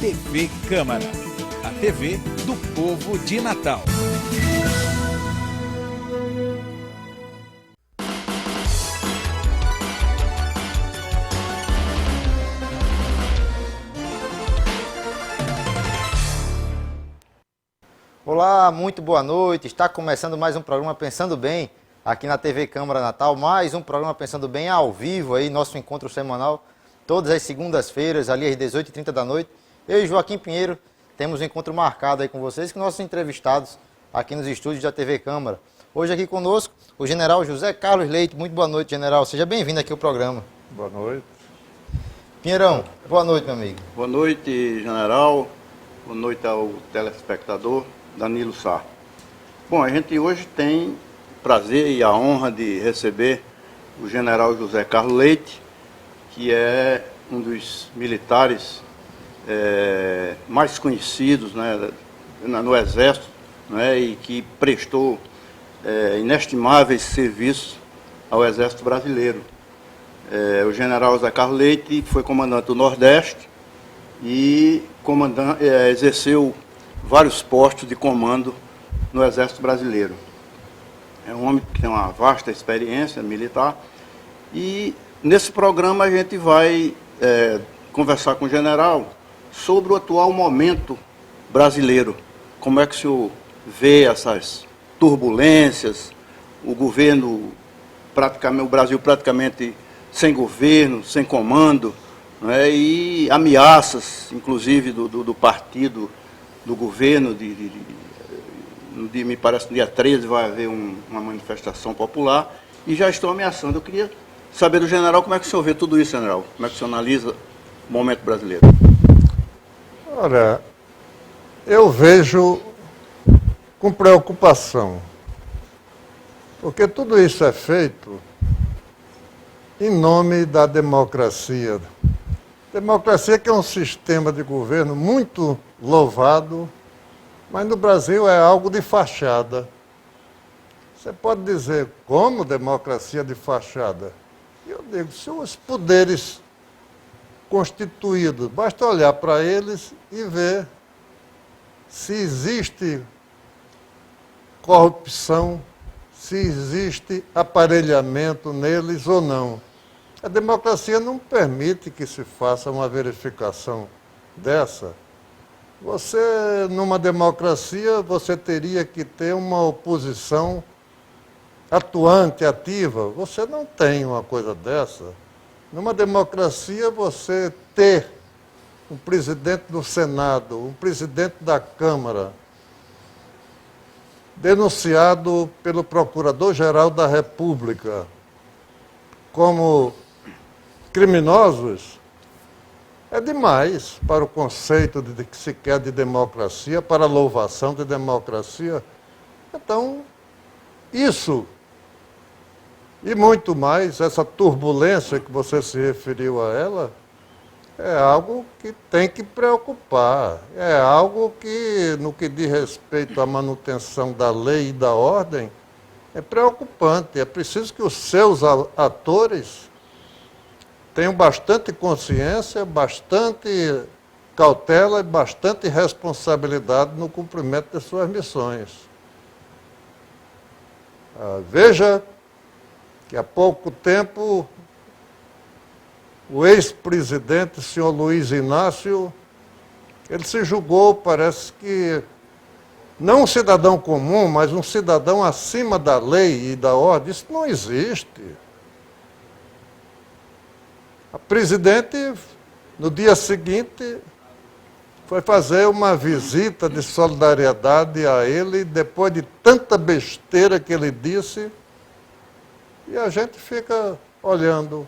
TV Câmara, a TV do povo de Natal. Olá, muito boa noite. Está começando mais um programa Pensando Bem, aqui na TV Câmara Natal. Mais um programa Pensando Bem ao vivo, aí, nosso encontro semanal, todas as segundas-feiras, ali às 18h30 da noite. Eu e Joaquim Pinheiro temos um encontro marcado aí com vocês, com nossos entrevistados aqui nos estúdios da TV Câmara. Hoje aqui conosco o general José Carlos Leite. Muito boa noite, general. Seja bem-vindo aqui ao programa. Boa noite. Pinheirão, boa noite, meu amigo. Boa noite, general. Boa noite ao telespectador. Danilo Sá. Bom, a gente hoje tem o prazer e a honra de receber o general José Carlos Leite, que é um dos militares mais conhecidos, né, no Exército, né, e que prestou inestimáveis serviços ao Exército Brasileiro. O general José Carlos Leite foi comandante do Nordeste e exerceu vários postos de comando no Exército Brasileiro. É um homem que tem uma vasta experiência militar e nesse programa a gente vai conversar com o general sobre o atual momento brasileiro. Como é que o senhor vê essas turbulências, o governo, o Brasil praticamente sem governo, sem comando, né, e ameaças, inclusive, do partido do governo, me parece que no dia 13 vai haver uma manifestação popular, e já estão ameaçando. Eu queria saber do general como é que o senhor vê tudo isso, general, como é que o senhor analisa o momento brasileiro. Olha, eu vejo com preocupação, porque tudo isso é feito em nome da democracia. Democracia que é um sistema de governo muito louvado, mas no Brasil é algo de fachada. Você pode dizer, como democracia de fachada? Eu digo, se os poderes constituídos, basta olhar para eles e ver se existe corrupção, se existe aparelhamento neles ou não. A democracia não permite que se faça uma verificação dessa. Você, numa democracia, você teria que ter uma oposição atuante, ativa. Você não tem uma coisa dessa. Numa democracia, você ter um presidente do Senado, um presidente da Câmara, denunciado pelo Procurador-Geral da República como criminosos, é demais para o conceito de que se quer de democracia, para a louvação de democracia. Então, isso e muito mais, essa turbulência que você se referiu a ela, é algo que tem que preocupar. É algo que, no que diz respeito à manutenção da lei e da ordem, é preocupante. É preciso que os seus atores tenham bastante consciência, bastante cautela e bastante responsabilidade no cumprimento de suas missões. Veja que há pouco tempo o ex-presidente, senhor Luiz Inácio, ele se julgou, parece que, não um cidadão comum, mas um cidadão acima da lei e da ordem. Isso não existe. A presidente, no dia seguinte, foi fazer uma visita de solidariedade a ele, depois de tanta besteira que ele disse, e a gente fica olhando.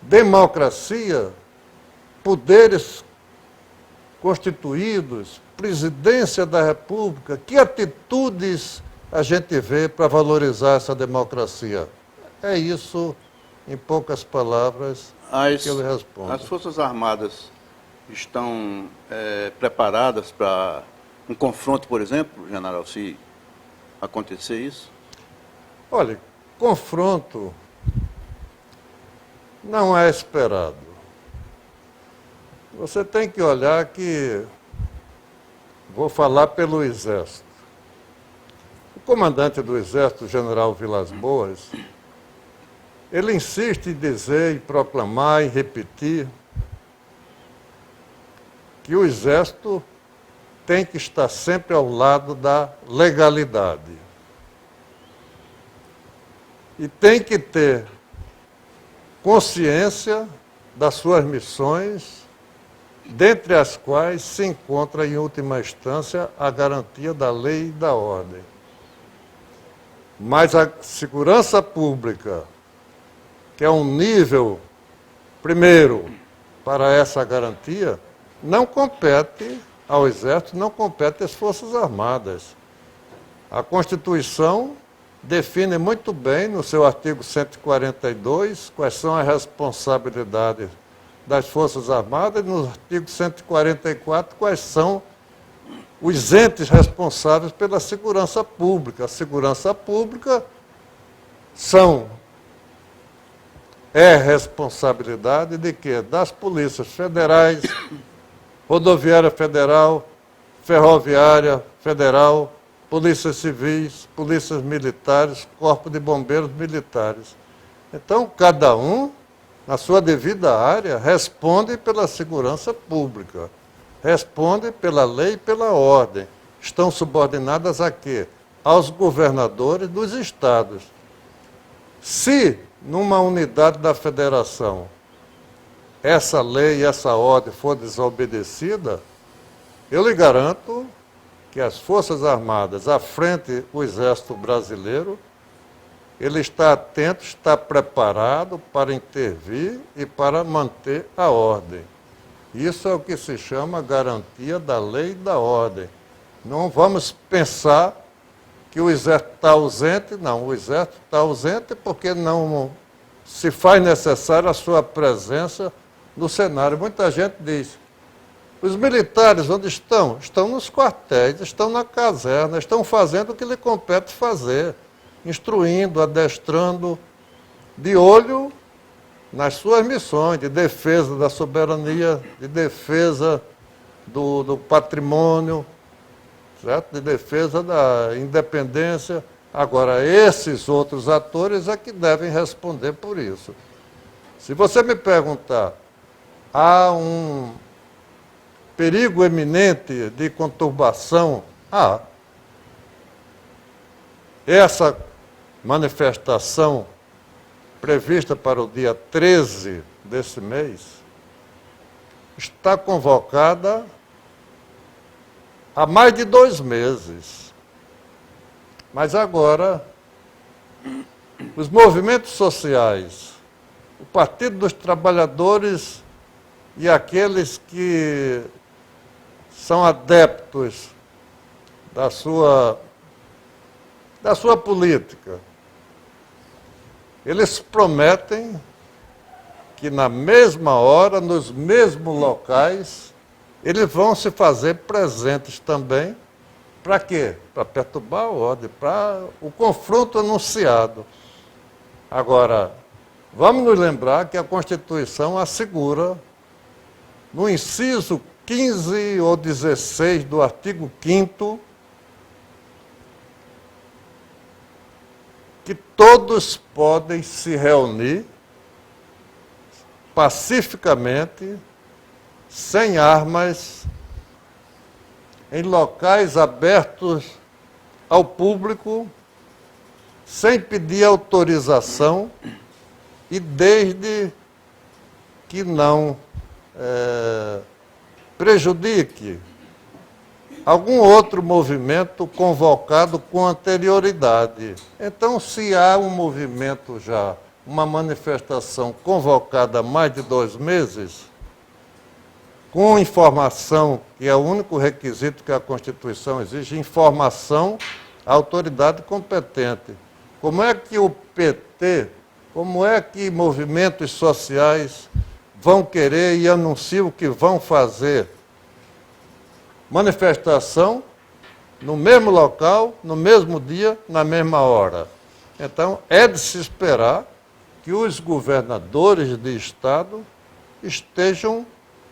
Democracia, poderes constituídos, presidência da República, que atitudes a gente vê para valorizar essa democracia? É isso, em poucas palavras, que eu respondo. As Forças Armadas estão preparadas para um confronto, por exemplo, general, se acontecer isso? Olha, confronto não é esperado. Você tem que olhar que, vou falar pelo Exército. O comandante do Exército, o general Vilas Boas, ele insiste em dizer, em proclamar, em repetir que o Exército tem que estar sempre ao lado da legalidade. E tem que ter consciência das suas missões, dentre as quais se encontra, em última instância, a garantia da lei e da ordem. Mas a segurança pública, que é um nível, primeiro, para essa garantia, não compete ao Exército, não compete às Forças Armadas. A Constituição define muito bem, no seu artigo 142, quais são as responsabilidades das Forças Armadas, e no artigo 144, quais são os entes responsáveis pela segurança pública. A segurança pública é responsabilidade de quê? Das polícias federais, rodoviária federal, ferroviária federal, polícias civis, polícias militares, corpo de bombeiros militares. Então, cada um, na sua devida área, responde pela segurança pública, responde pela lei e pela ordem. Estão subordinadas a quê? Aos governadores dos estados. Se, numa unidade da federação, essa lei e essa ordem for desobedecida, eu lhe garanto que as Forças Armadas, à frente do Exército Brasileiro, ele está atento, está preparado para intervir e para manter a ordem. Isso é o que se chama garantia da lei e da ordem. Não vamos pensar que o Exército está ausente, não. O Exército está ausente porque não se faz necessária a sua presença no cenário. Muita gente diz, os militares onde estão? Estão nos quartéis, estão na caserna, estão fazendo o que lhe compete fazer, instruindo, adestrando, de olho nas suas missões de defesa da soberania, de defesa do patrimônio, certo? De defesa da independência. Agora, esses outros atores é que devem responder por isso. Se você me perguntar, há um perigo eminente de conturbação? Essa manifestação prevista para o dia 13 desse mês está convocada há mais de 2 meses. Mas agora, os movimentos sociais, o Partido dos Trabalhadores e aqueles que são adeptos da sua política, eles prometem que na mesma hora, nos mesmos locais, eles vão se fazer presentes também. Para quê? Para perturbar a ordem, para o confronto anunciado. Agora, vamos nos lembrar que a Constituição assegura, no inciso 15 ou 16 do artigo 5º, que todos podem se reunir pacificamente, sem armas, em locais abertos ao público, sem pedir autorização e desde que não prejudique algum outro movimento convocado com anterioridade. Então, se há um movimento já, uma manifestação convocada há mais de 2 meses, com informação, que é o único requisito que a Constituição exige, informação à autoridade competente. Como é que o PT, como é que movimentos sociais vão querer e anunciam que vão fazer manifestação no mesmo local, no mesmo dia, na mesma hora? Então, é de se esperar que os governadores de Estado estejam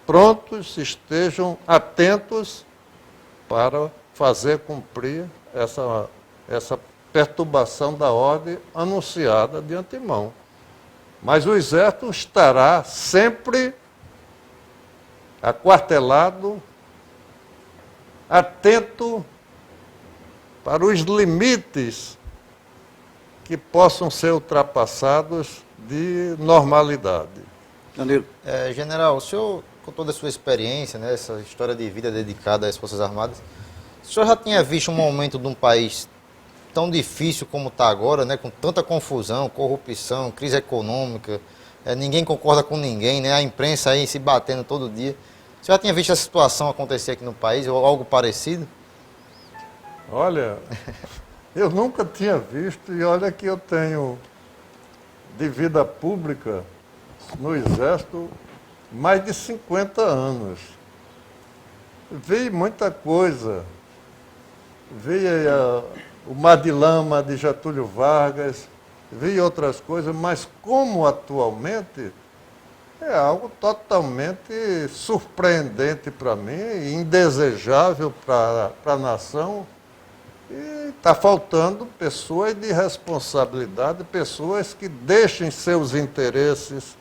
prontos, estejam atentos para fazer cumprir essa perturbação da ordem anunciada de antemão. Mas o Exército estará sempre aquartelado, atento para os limites que possam ser ultrapassados de normalidade. Danilo. General, o senhor, com toda a sua experiência, né, essa história de vida dedicada às Forças Armadas, o senhor já tinha visto um momento de um país tão difícil como está agora, né, com tanta confusão, corrupção, crise econômica, ninguém concorda com ninguém, né, a imprensa aí se batendo todo dia. O senhor já tinha visto essa situação acontecer aqui no país, ou algo parecido? Olha, eu nunca tinha visto, e olha que eu tenho de vida pública no Exército mais de 50 anos. Vi muita coisa. Vi o Mar de Lama de Getúlio Vargas, vi outras coisas, mas como atualmente é algo totalmente surpreendente para mim, indesejável para a nação. E está faltando pessoas de responsabilidade, pessoas que deixem seus interesses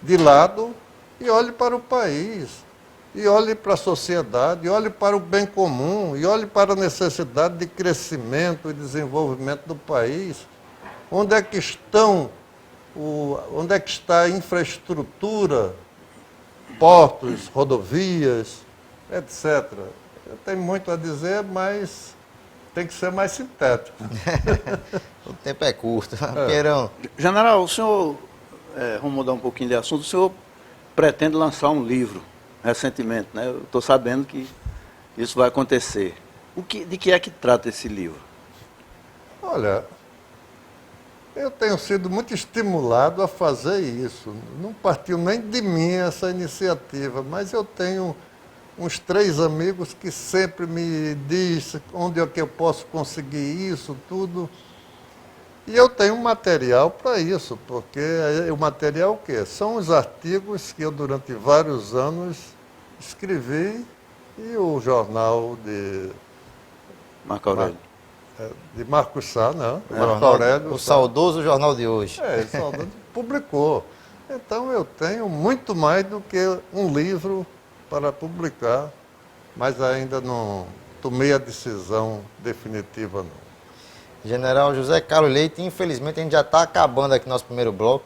de lado e olhem para o país, e olhem para a sociedade, e olhem para o bem comum, e olhem para a necessidade de crescimento e desenvolvimento do país. Onde é que está a infraestrutura, portos, rodovias, etc. Eu tenho muito a dizer, mas tem que ser mais sintético. O tempo é curto. Queirão. General, o senhor, vamos mudar um pouquinho de assunto, o senhor pretende lançar um livro recentemente, né? Eu estou sabendo que isso vai acontecer. De que é que trata esse livro? Olha, eu tenho sido muito estimulado a fazer isso. Não partiu nem de mim essa iniciativa, mas eu tenho uns 3 amigos que sempre me dizem onde é que eu posso conseguir isso, tudo. E eu tenho material para isso, porque o material o quê? São os artigos que eu durante vários anos escrevi e o jornal de Marco Aurélio. De Marcos Sá, não. Jornal, Marco Aurélio. o saudoso Jornal de Hoje. O saudoso publicou. Então eu tenho muito mais do que um livro para publicar, mas ainda não tomei a decisão definitiva, não. General José Carlos Leite, infelizmente a gente já está acabando aqui nosso primeiro bloco,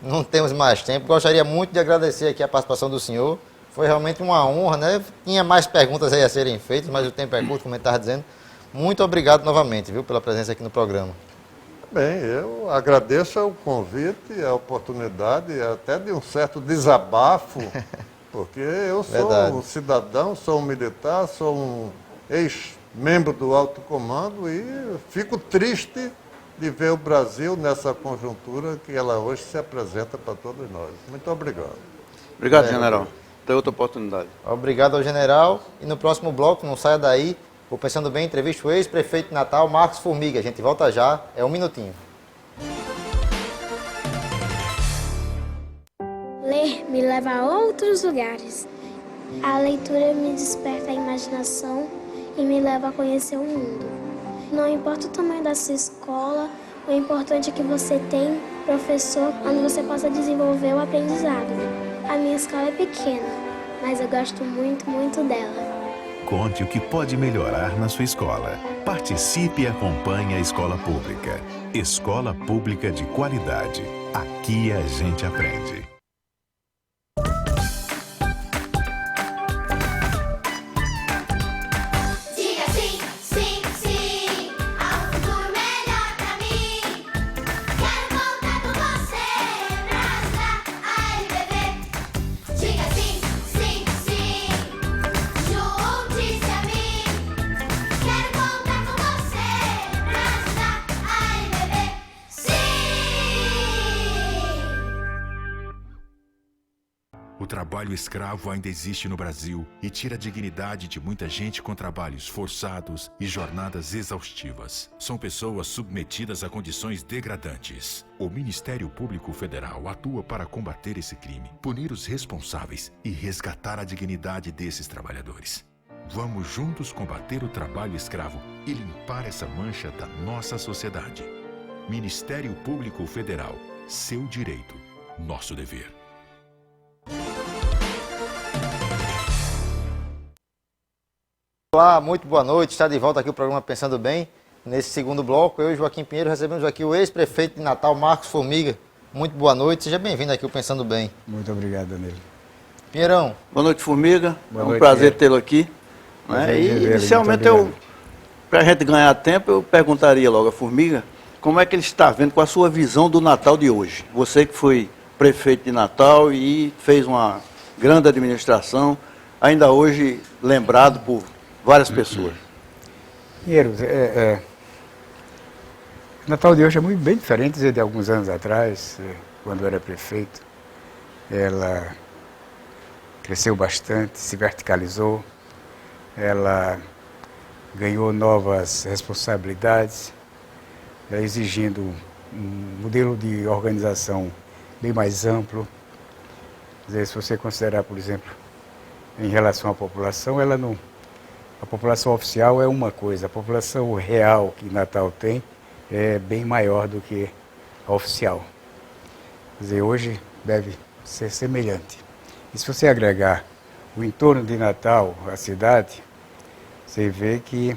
não temos mais tempo. Gostaria muito de agradecer aqui a participação do senhor, foi realmente uma honra, né? Tinha mais perguntas aí a serem feitas, mas o tempo é curto, como eu estava dizendo. Muito obrigado novamente, viu, pela presença aqui no programa. Bem, eu agradeço o convite, a oportunidade, até de um certo desabafo, porque eu sou um cidadão, sou um militar, sou um ex-membro do alto comando e fico triste de ver o Brasil nessa conjuntura que ela hoje se apresenta para todos nós. Muito obrigado. Obrigado, general. Tem outra oportunidade. Obrigado ao general. E no próximo bloco, não saia daí, vou Pensando Bem, entrevista o ex-prefeito de Natal, Marcos Formiga. A gente volta já, é um minutinho. Ler me leva a outros lugares. A leitura me desperta a imaginação e me leva a conhecer o mundo. Não importa o tamanho da sua escola, o importante é que você tem professor onde você possa desenvolver o aprendizado. A minha escola é pequena, mas eu gosto muito, muito dela. Conte o que pode melhorar na sua escola. Participe e acompanhe a escola pública. Escola pública de qualidade. Aqui a gente aprende. O trabalho escravo ainda existe no Brasil e tira a dignidade de muita gente com trabalhos forçados e jornadas exaustivas. São pessoas submetidas a condições degradantes. O Ministério Público Federal atua para combater esse crime, punir os responsáveis e resgatar a dignidade desses trabalhadores. Vamos juntos combater o trabalho escravo e limpar essa mancha da nossa sociedade. Ministério Público Federal. Seu direito, nosso dever. Olá, muito boa noite. Está de volta aqui o programa Pensando Bem. Nesse segundo bloco, eu e Joaquim Pinheiro recebemos aqui o ex-prefeito de Natal, Marcos Formiga. Muito boa noite. Seja bem-vindo aqui ao Pensando Bem. Muito obrigado, Danilo. Pinheirão. Boa noite, Formiga. Boa É um noite, prazer tê-lo aqui. Prazer E, de vê-lo, inicialmente, muito obrigado. para a gente ganhar tempo, eu perguntaria logo a Formiga como é que ele está vendo, com a sua visão do Natal de hoje. Você que foi prefeito de Natal e fez uma grande administração, ainda hoje lembrado por várias pessoas. Pinheiro, o Natal de hoje é muito bem diferente de alguns anos atrás, quando eu era prefeito. Ela cresceu bastante, se verticalizou, ela ganhou novas responsabilidades, exigindo um modelo de organização bem mais amplo. Quer dizer, se você considerar, por exemplo, em relação à população, a população oficial é uma coisa, a população real que Natal tem é bem maior do que a oficial. Quer dizer, hoje deve ser semelhante. E se você agregar o entorno de Natal, a cidade, você vê que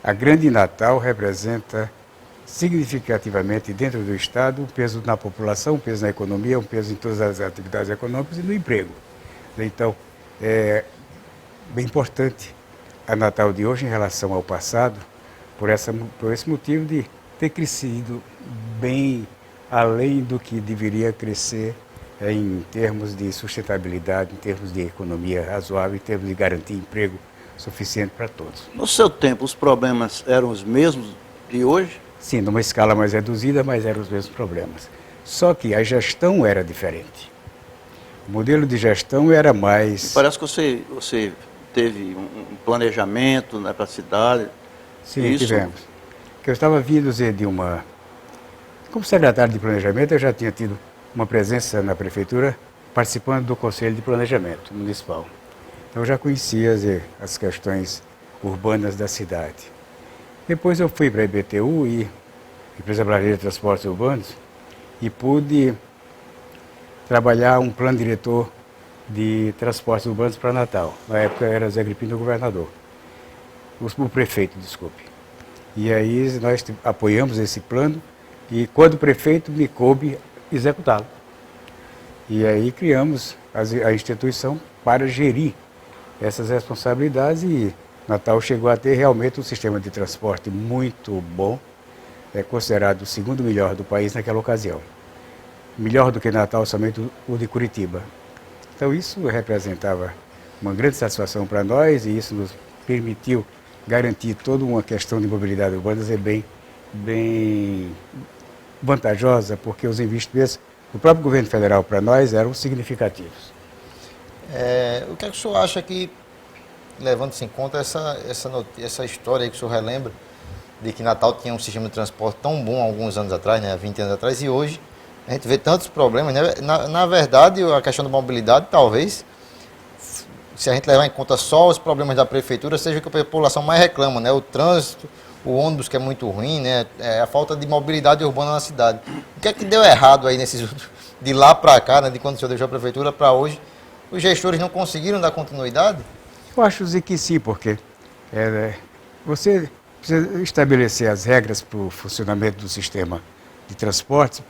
a Grande Natal representa significativamente dentro do Estado um peso na população, um peso na economia, um peso em todas as atividades econômicas e no emprego. Então, é bem importante a Natal de hoje em relação ao passado, por esse motivo de ter crescido bem além do que deveria crescer em termos de sustentabilidade, em termos de economia razoável, em termos de garantir emprego suficiente para todos. No seu tempo, os problemas eram os mesmos de hoje? Sim, numa escala mais reduzida, mas eram os mesmos problemas. Só que a gestão era diferente. O modelo de gestão era mais... Parece que você teve um planejamento, né, para a cidade. Sim, tivemos. Porque eu estava vindo de uma... Como secretário de planejamento, eu já tinha tido uma presença na prefeitura participando do Conselho de Planejamento Municipal. Então eu já conhecia as questões urbanas da cidade. Depois eu fui para a IBTU, Empresa Brasileira de Transportes Urbanos, e pude trabalhar um plano diretor de transportes urbanos para Natal. Na época era Zé Gripino o governador, o prefeito, desculpe. E aí nós apoiamos esse plano e quando o prefeito me coube executá-lo. E aí criamos a instituição para gerir essas responsabilidades e Natal chegou a ter realmente um sistema de transporte muito bom, considerado o segundo melhor do país naquela ocasião. Melhor do que Natal somente o de Curitiba. Então isso representava uma grande satisfação para nós e isso nos permitiu garantir toda uma questão de mobilidade urbana bem vantajosa, porque os investimentos do próprio governo federal para nós eram significativos. O que é que o senhor acha que, levando-se em conta essa história aí que o senhor relembra, de que Natal tinha um sistema de transporte tão bom há alguns anos atrás, né, há 20 anos atrás, e hoje a gente vê tantos problemas, né? Na verdade, a questão da mobilidade, talvez, se a gente levar em conta só os problemas da prefeitura, seja o que a população mais reclama, né? O trânsito, o ônibus que é muito ruim, né? A falta de mobilidade urbana na cidade. O que é que deu errado aí de lá para cá, né? De quando o senhor deixou a prefeitura para hoje? Os gestores não conseguiram dar continuidade? Eu acho que sim, porque você precisa estabelecer as regras para o funcionamento do sistema de transportes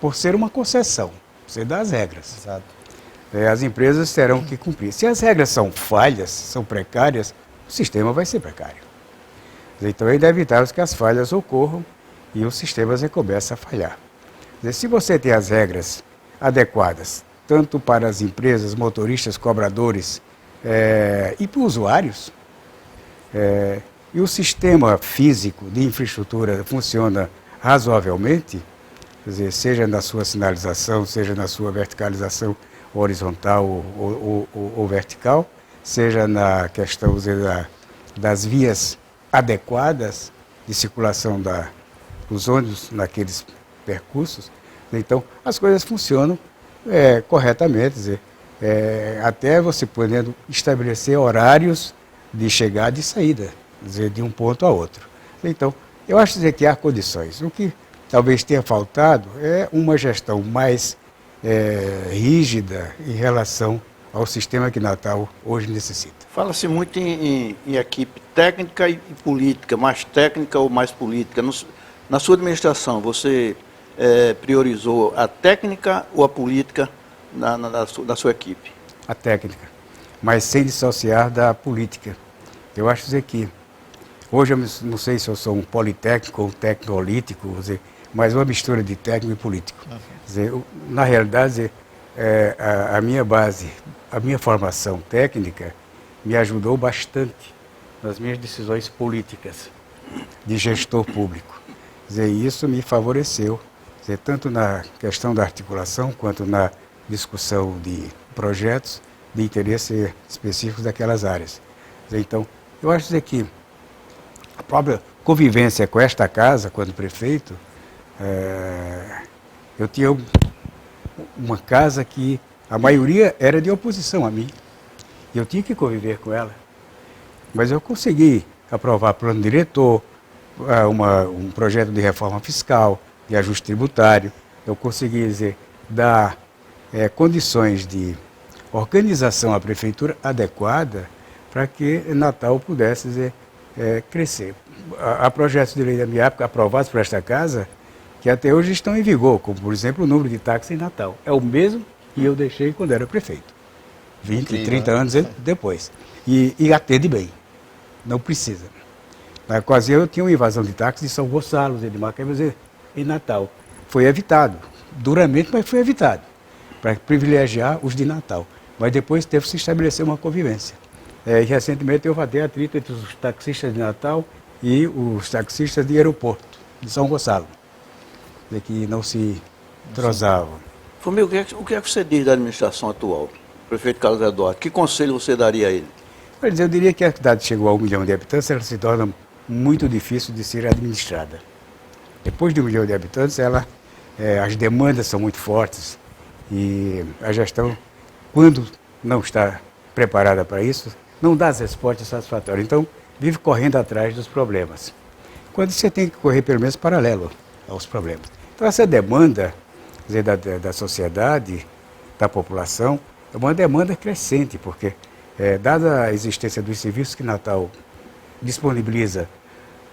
por ser uma concessão. Você dá as regras. Exato. As empresas terão que cumprir. Se as regras são falhas, são precárias, o sistema vai ser precário. Então é inevitável que as falhas ocorram e o sistema começa a falhar. Se você tem as regras adequadas, tanto para as empresas, motoristas, cobradores e para os usuários, e o sistema físico de infraestrutura funciona razoavelmente, quer dizer, seja na sua sinalização, seja na sua verticalização, horizontal ou vertical, seja na questão das vias adequadas de circulação dos ônibus naqueles percursos. Então, as coisas funcionam corretamente, quer dizer, até você podendo estabelecer horários de chegada e saída, quer dizer, de um ponto a outro. Então, eu acho dizer que há condições. O que talvez tenha faltado é uma gestão mais rígida em relação ao sistema que Natal hoje necessita. Fala-se muito em equipe técnica e política, mais técnica ou mais política. Na sua administração, você priorizou a técnica ou a política da sua equipe? A técnica, mas sem dissociar da política. Eu acho dizer que hoje eu não sei se eu sou um politécnico ou um tecnolítico, mas uma mistura de técnico e político. Na realidade, a minha base, a minha formação técnica me ajudou bastante nas minhas decisões políticas de gestor público. Isso me favoreceu, tanto na questão da articulação quanto na discussão de projetos de interesse específicos daquelas áreas. Então, eu acho que a própria convivência com esta casa, quando prefeito, eu tinha uma casa que a maioria era de oposição a mim. E eu tinha que conviver com ela. Mas eu consegui aprovar plano diretor, um projeto de reforma fiscal, de ajuste tributário. Eu consegui dar condições de organização à prefeitura adequada para que Natal pudesse crescer. Há projetos de lei da minha época aprovados por esta casa que até hoje estão em vigor, como, por exemplo, o número de táxis em Natal. É o mesmo que eu deixei quando era prefeito, 20, incrível, 30 anos depois. E atende bem, não precisa. Na ocasião, eu tinha uma invasão de táxis de São Gonçalo, de Macaíbas, em Natal. Foi evitado, duramente, mas foi evitado, para privilegiar os de Natal. Mas depois teve que se estabelecer uma convivência. E recentemente houve até atrito entre os taxistas de Natal e os taxistas de aeroporto, de São Gonçalo, que não se entrosavam. Formiga, o que é que você diz da administração atual, o prefeito Carlos Eduardo? Que conselho você daria a ele? Eu diria que a cidade chegou a 1 milhão de habitantes, ela se torna muito difícil de ser administrada. Depois de 1 milhão de habitantes, as demandas são muito fortes e a gestão, quando não está preparada para isso, não dá as respostas satisfatórias. Então, vive correndo atrás dos problemas. Quando você tem que correr, pelo menos, paralelo aos problemas. Então, essa demanda da sociedade, da população, é uma demanda crescente, porque, dada a existência dos serviços que Natal disponibiliza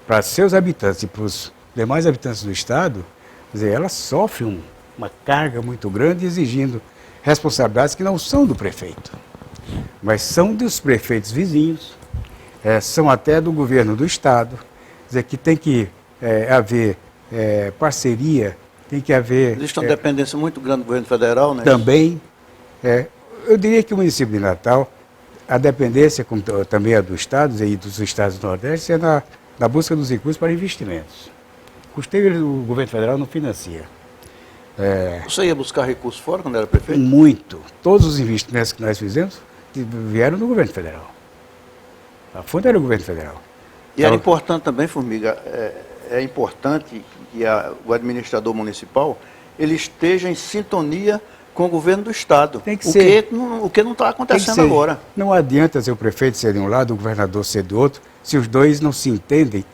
para seus habitantes e para os demais habitantes do Estado, ela sofre uma carga muito grande, exigindo responsabilidades que não são do prefeito, mas são dos prefeitos vizinhos, são até do governo do Estado, que tem que haver parceria, tem que haver... Existe uma dependência muito grande do governo federal, né? Também. Eu diria que o município de Natal, a dependência, como também a do Estado e dos estados do Nordeste, é na busca dos recursos para investimentos. Custeio o governo federal não financia. Você ia buscar recursos fora quando era prefeito? Muito. Todos os investimentos que nós fizemos vieram do governo federal. A fonte era o governo federal. E era importante também, Formiga, é importante que o administrador municipal ele esteja em sintonia com o governo do Estado. Tem que ser. O que não está acontecendo agora. Não adianta ser o prefeito ser de um lado, o governador ser do outro, se os dois não se entendem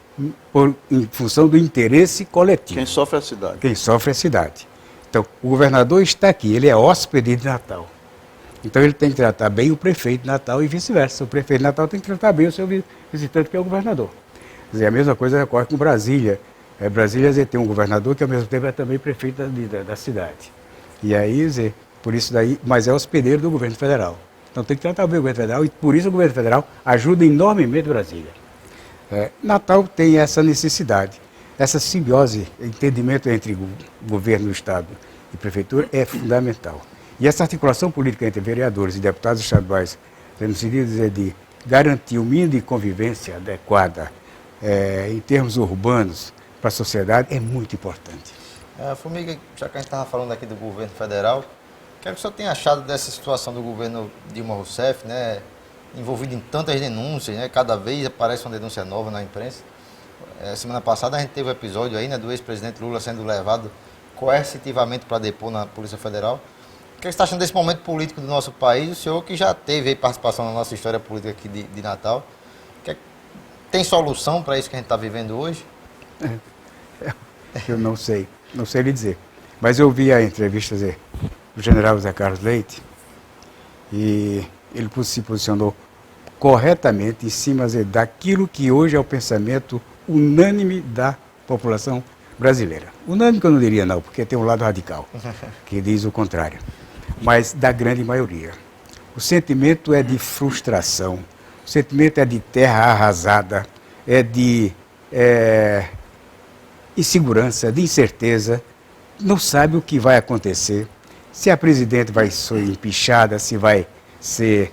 em função do interesse coletivo. Quem sofre é a cidade. Quem sofre é a cidade. Então, o governador está aqui, ele é hóspede de Natal. Então, ele tem que tratar bem o prefeito de Natal e vice-versa. O prefeito de Natal tem que tratar bem o seu visitante, que é o governador. Quer dizer, a mesma coisa ocorre com Brasília. Brasília tem um governador que, ao mesmo tempo, é também prefeito da cidade. E aí, por isso daí, mas é hospedeiro do governo federal. Então, tem que tratar bem o governo federal e, por isso, o governo federal ajuda enormemente Brasília. Natal tem essa necessidade. Essa simbiose, entendimento entre o governo do Estado e prefeitura é fundamental. E essa articulação política entre vereadores e deputados estaduais, no sentido de garantir o mínimo de convivência adequada em termos urbanos para a sociedade, é muito importante. Formiga, já que a gente estava falando aqui do governo federal, que é que o senhor tem achado dessa situação do governo Dilma Rousseff, né, envolvido em tantas denúncias, né, cada vez aparece uma denúncia nova na imprensa? Semana passada a gente teve um episódio aí, né, do ex-presidente Lula sendo levado coercitivamente para depor na Polícia Federal. O que você está achando desse momento político do nosso país? O senhor que já teve aí participação na nossa história política aqui de Natal, tem solução para isso que a gente está vivendo hoje? Eu não sei lhe dizer. Mas eu vi a entrevista do general José Carlos Leite e ele se posicionou corretamente em cima daquilo que hoje é o pensamento unânime da população brasileira. Unânime que eu não diria não, porque tem um lado radical, que diz o contrário. Mas da grande maioria. O sentimento é de frustração, o sentimento é de terra arrasada, é de insegurança, de incerteza, não sabe o que vai acontecer, se a presidente vai ser empichada, se vai ser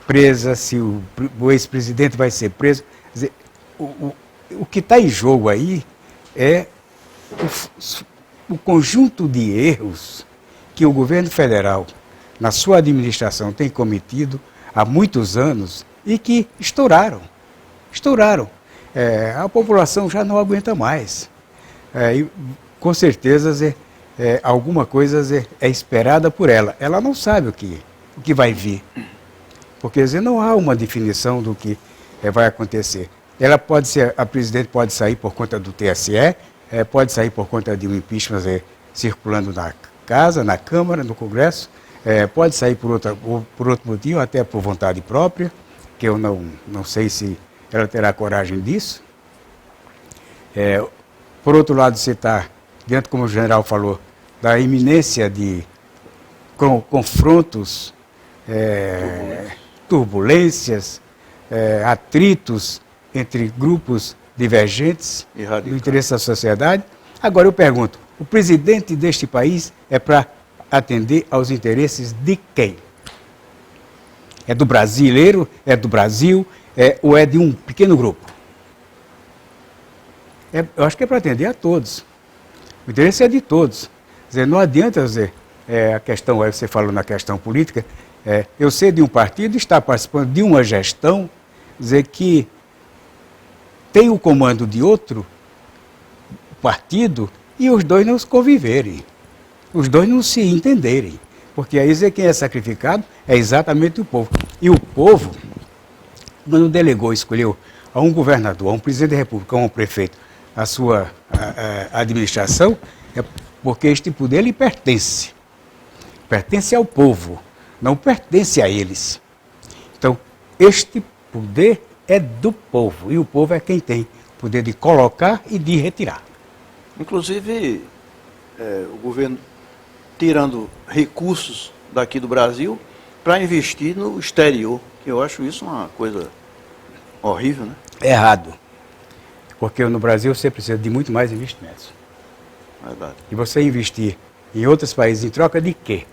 presa, se o ex-presidente vai ser preso. Quer dizer, o que está em jogo aí é o conjunto de erros que o governo federal, na sua administração, tem cometido há muitos anos e que estouraram. A população já não aguenta mais. E, com certeza, alguma coisa é esperada por ela. Ela não sabe o que vai vir. Porque não há uma definição do que vai acontecer. A presidente pode sair por conta do TSE, pode sair por conta de um impeachment circulando na casa, na Câmara, no Congresso, pode sair por outro motivo, até por vontade própria, que eu não sei se ela terá coragem disso. Por outro lado, você está, diante, como o general falou, da iminência de confrontos, turbulências, atritos entre grupos divergentes do interesse da sociedade. Agora eu pergunto, o presidente deste país é para atender aos interesses de quem? É do brasileiro? É do Brasil? Ou é de um pequeno grupo? Eu acho que é para atender a todos. O interesse é de todos. Quer dizer, não adianta a questão, você falou na questão política, eu ser de um partido e estar participando de uma gestão, dizer que tem o comando de outro partido e os dois não se conviverem, os dois não se entenderem, porque aí quem é sacrificado é exatamente o povo. E o povo, quando delegou, escolheu a um governador, a um presidente da República, a um prefeito, a sua administração, é porque este poder lhe pertence ao povo, não pertence a eles. Então, este poder é do povo, e o povo é quem tem o poder de colocar e de retirar. Inclusive, o governo tirando recursos daqui do Brasil para investir no exterior, que eu acho isso uma coisa horrível, né? Errado. Porque no Brasil você precisa de muito mais investimentos. Verdade. E você investir em outros países em troca de quê?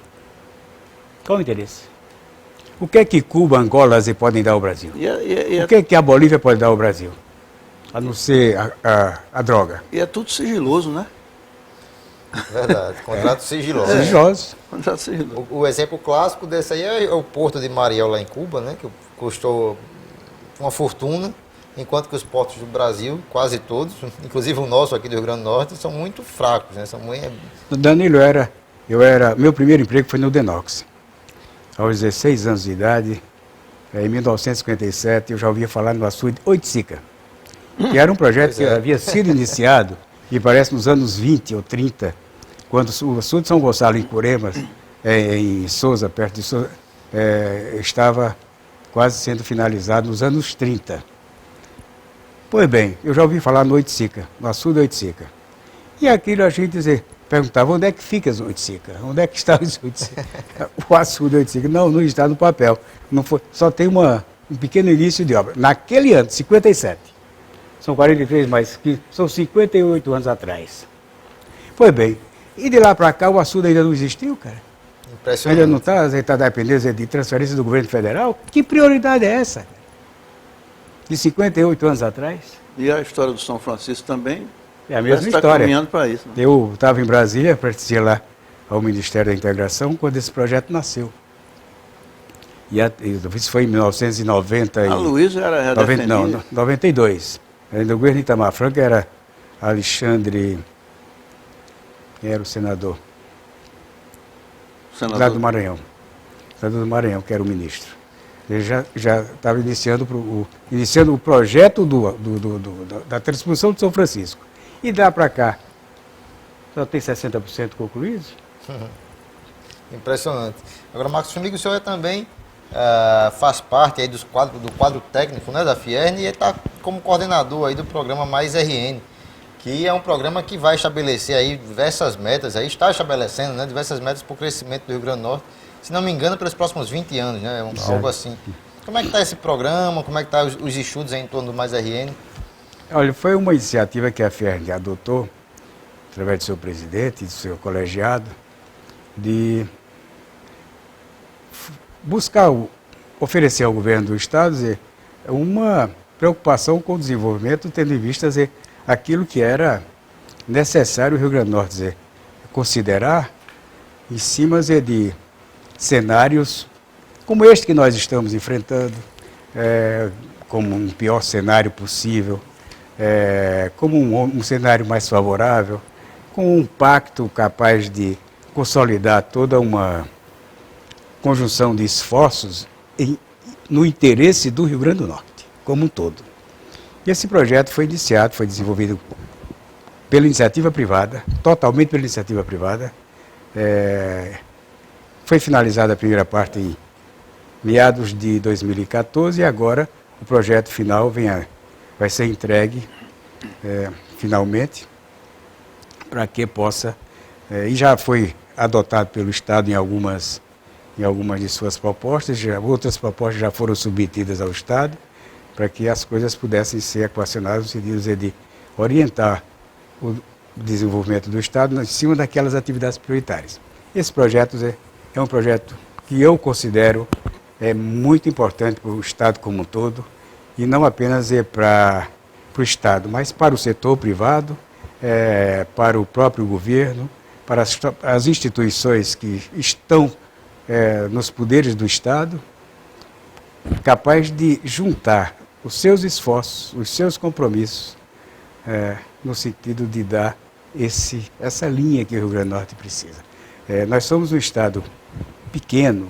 Qual o interesse? O que é que Cuba, Angola podem dar ao Brasil? O que é que a Bolívia pode dar ao Brasil? A não ser a droga. E é tudo sigiloso, né? Verdade, contrato sigiloso. Sigiloso. Contrato sigiloso. O exemplo clássico desse aí é o Porto de Mariel, lá em Cuba, né? Que custou uma fortuna, enquanto que os portos do Brasil, quase todos, inclusive o nosso aqui do Rio Grande do Norte, são muito fracos, né? Danilo, meu primeiro emprego foi no Denox. Aos 16 anos de idade, em 1957, eu já ouvia falar no açude Oiticica, que era um projeto que havia sido iniciado, e parece nos anos 20 ou 30, quando o açude São Gonçalo, em Curemas, em Sousa, perto de Sousa, estava quase sendo finalizado nos anos 30. Pois bem, eu já ouvi falar no Oiticica, no açude Oiticica. E aquilo a gente perguntava, onde é que fica as Oiticica? Onde é que está os Oiticica? O açude Oiticica, não está no papel. Não foi, só tem um pequeno início de obra. Naquele ano, 57. São 43, mas são 58 anos atrás. Pois bem, e de lá para cá o açude ainda não existiu, cara? Impressionante. Ainda não está dependendo de transferência do governo federal? Que prioridade é essa, cara? De 58 anos atrás? E a história do São Francisco também É a mesma Você está história. caminhando para isso. Né? Eu estava em Brasília, pertencia lá ao Ministério da Integração, quando esse projeto nasceu. Isso foi em 1990. A Luísa já defendia? Não, 92. Ainda o governo Itamar Franco era Alexandre, quem era o senador? Lá do Maranhão. Senador do Maranhão, que era o ministro. Ele já estava iniciando o projeto da transposição de São Francisco. E dá para cá, só tem 60% concluídos? Impressionante. Agora, Marcos Fumiga, o senhor também faz parte aí do quadro técnico, né, da Fiern, e está como coordenador aí do programa Mais RN, que é um programa que vai estabelecer aí diversas metas, aí está estabelecendo, né, diversas metas para o crescimento do Rio Grande do Norte, se não me engano, pelos próximos 20 anos, né, algo assim. Como é que está esse programa, como é que estão os estudos aí em torno do Mais RN? Olha, foi uma iniciativa que a Fiern adotou, através do seu presidente e do seu colegiado, de buscar oferecer ao governo do Estado uma preocupação com o desenvolvimento, tendo em vista aquilo que era necessário o Rio Grande do Norte considerar em cima de cenários como este que nós estamos enfrentando, como um pior cenário possível, como um cenário mais favorável, com um pacto capaz de consolidar toda uma conjunção de esforços no interesse do Rio Grande do Norte, como um todo. E esse projeto foi iniciado, foi desenvolvido pela iniciativa privada, totalmente pela iniciativa privada. Foi finalizada a primeira parte em meados de 2014 e agora o projeto final vai ser entregue finalmente para que possa, e já foi adotado pelo Estado em algumas de suas propostas, outras propostas já foram submetidas ao Estado, para que as coisas pudessem ser equacionadas no sentido de orientar o desenvolvimento do Estado em cima daquelas atividades prioritárias. Esse projeto é um projeto que eu considero muito importante para o Estado como um todo, e não apenas para o Estado, mas para o setor privado, para o próprio governo, para as instituições que estão nos poderes do Estado, capaz de juntar os seus esforços, os seus compromissos, no sentido de dar essa linha que o Rio Grande do Norte precisa. Nós somos um Estado pequeno,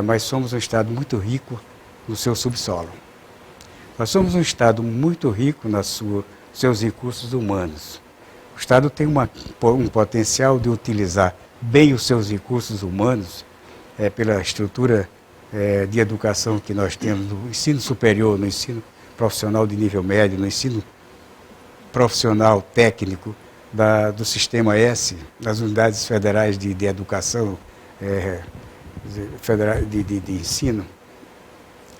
mas somos um Estado muito rico no seu subsolo. Nós somos um Estado muito rico nos seus recursos humanos. O Estado tem um potencial de utilizar bem os seus recursos humanos, pela estrutura de educação que nós temos no ensino superior, no ensino profissional de nível médio, no ensino profissional técnico do Sistema S, das unidades federais de educação, de ensino.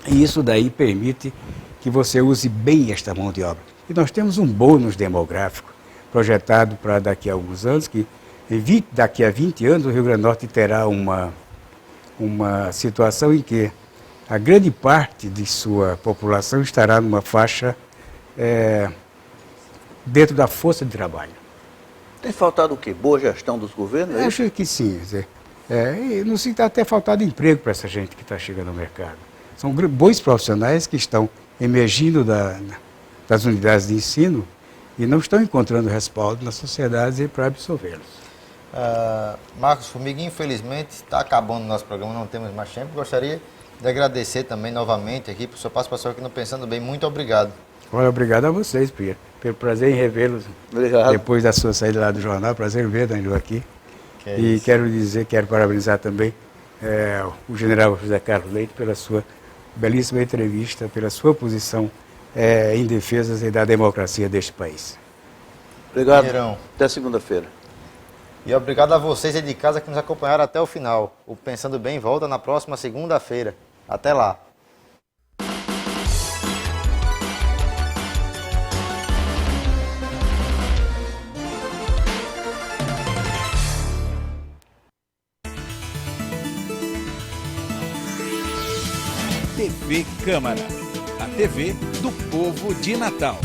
E isso daí permite que você use bem esta mão de obra. E nós temos um bônus demográfico projetado para daqui a alguns anos, que daqui a 20 anos o Rio Grande do Norte terá uma situação em que a grande parte de sua população estará numa faixa dentro da força de trabalho. Tem faltado o quê? Boa gestão dos governos? Eu acho que sim. Não se está até faltado emprego para essa gente que está chegando ao mercado. São bons profissionais que estão emergindo das unidades de ensino e não estão encontrando respaldo na sociedade para absorvê-los. Marcos Fumiga, infelizmente, está acabando o nosso programa, não temos mais tempo. Gostaria de agradecer também novamente aqui por sua participação aqui no Pensando Bem. Muito obrigado. Olha, obrigado a vocês, Pia. Pelo prazer em revê-los. Obrigado. Depois da sua saída lá do jornal. Prazer em ver, Danilo, aqui. Quero parabenizar também o general José Carlos Leite pela sua belíssima entrevista, pela sua posição em defesa da democracia deste país. Obrigado. Pinheirão. Até segunda-feira. E obrigado a vocês aí de casa que nos acompanharam até o final. O Pensando Bem volta na próxima segunda-feira. Até lá. TV Câmara, a TV do povo de Natal.